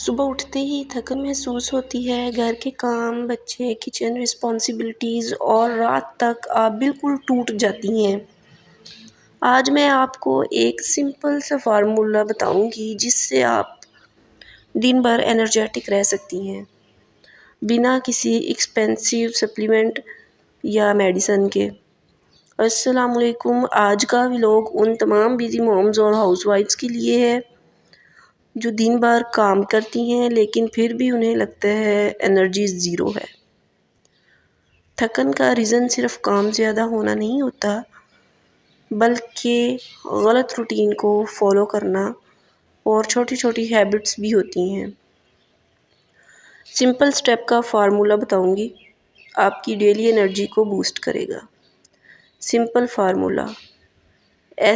صبح اٹھتے ہی تھکن محسوس ہوتی ہے، گھر کے کام، بچے، کچن رسپانسبلٹیز اور رات تک آپ بالکل ٹوٹ جاتی ہیں۔ آج میں آپ کو ایک سمپل سا فارمولا بتاؤں گی جس سے آپ دن بھر انرجیٹک رہ سکتی ہیں، بنا کسی ایکسپینسیو سپلیمنٹ یا میڈیسن کے۔ السلام علیکم۔ آج کا ولاگ ان تمام بزی مومز اور ہاؤس وائفز کے لیے ہے جو دن بھر کام کرتی ہیں لیکن پھر بھی انہیں لگتا ہے انرجی زیرو ہے۔ تھکن کا ریزن صرف کام زیادہ ہونا نہیں ہوتا، بلکہ غلط روٹین کو فالو کرنا اور چھوٹی چھوٹی ہیبٹس بھی ہوتی ہیں۔ سمپل سٹیپ کا فارمولا بتاؤں گی، آپ کی ڈیلی انرجی کو بوسٹ کرے گا۔ Simple formula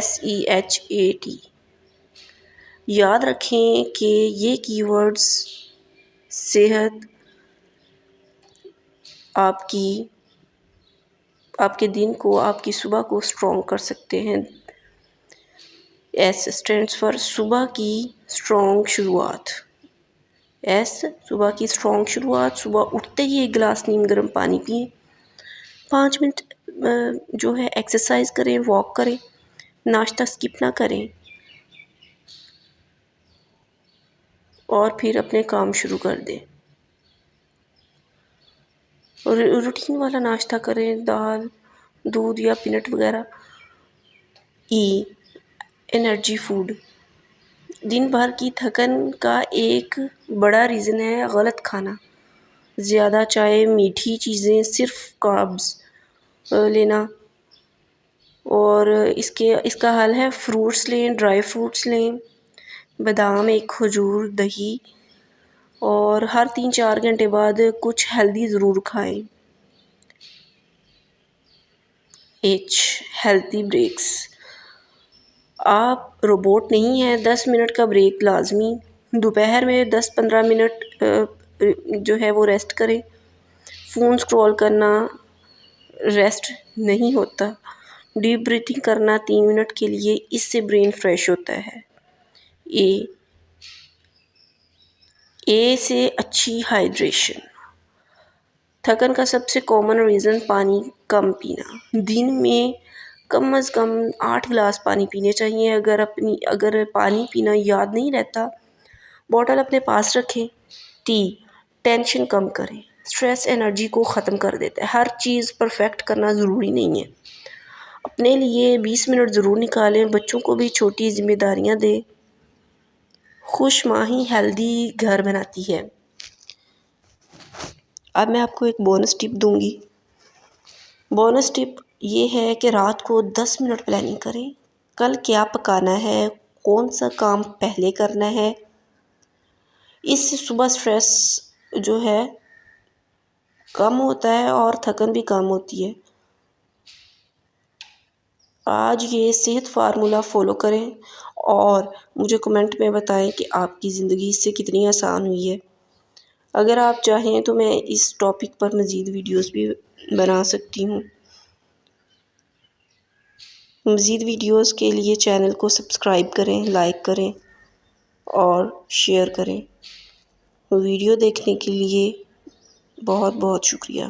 SEHAT۔ یاد رکھیں کہ یہ کی ورڈز صحت آپ کے دن کو، آپ کی صبح کو اسٹرانگ کر سکتے ہیں۔ S اسٹینڈس فار صبح کی اسٹرانگ شروعات۔ صبح کی اسٹرانگ شروعات، صبح اٹھتے ہی ایک گلاس نیم گرم پانی پئیں، 5 منٹ ایکسرسائز کریں، واک کریں، ناشتہ اسکپ نہ کریں اور پھر اپنے کام شروع کر دیں۔ روٹین والا ناشتہ کریں، دال، دودھ یا پینٹ وغیرہ۔ Energy food. دن بھر کی تھکن کا ایک بڑا ریزن ہے غلط کھانا، زیادہ چائے، میٹھی چیزیں، صرف کاربز لینا۔ اور اس کا حل ہے فروٹس لیں، ڈرائی فروٹس لیں، بادام، ایک کھجور، دہی، اور ہر 3-4 گھنٹے بعد کچھ ہیلدی ضرور کھائیں۔ Healthy breaks. آپ روبوٹ نہیں ہیں، 10 منٹ کا بریک لازمی۔ دوپہر میں 10-15 منٹ وہ ریسٹ کریں۔ فون سکرول کرنا ریسٹ نہیں ہوتا۔ ڈیپ بریتھنگ کرنا 3 منٹ کے لیے، اس سے برین فریش ہوتا ہے۔ اے سے اچھی ہائیڈریشن۔ تھکن کا سب سے کامن ریزن پانی کم پینا۔ دن میں کم از کم 8 گلاس پانی پینے چاہیے۔ اگر پانی پینا یاد نہیں رہتا، بوٹل اپنے پاس رکھیں۔ ٹینشن کم کریں۔ اسٹریس انرجی کو ختم کر دیتا ہے۔ ہر چیز پرفیکٹ کرنا ضروری نہیں ہے۔ اپنے لیے 20 منٹ ضرور نکالیں۔ بچوں کو بھی چھوٹی ذمہ داریاں دیں۔ خوش ماہی ہیلدی گھر بناتی ہے۔ اب میں آپ کو ایک بونس ٹپ دوں گی۔ بونس ٹپ یہ ہے کہ رات کو 10 منٹ پلاننگ کریں۔ کل کیا پکانا ہے، کون سا کام پہلے کرنا ہے۔ اس سے صبح اسٹریس کم ہوتا ہے اور تھکن بھی کم ہوتی ہے۔ آج یہ صحت فارمولا فالو کریں اور مجھے کمنٹ میں بتائیں کہ آپ کی زندگی اس سے کتنی آسان ہوئی ہے۔ اگر آپ چاہیں تو میں اس ٹاپک پر مزید ویڈیوز بھی بنا سکتی ہوں۔ مزید ویڈیوز کے لیے چینل کو سبسکرائب کریں، لائک کریں اور شیئر کریں۔ ویڈیو دیکھنے کے لیے بہت بہت شکریہ۔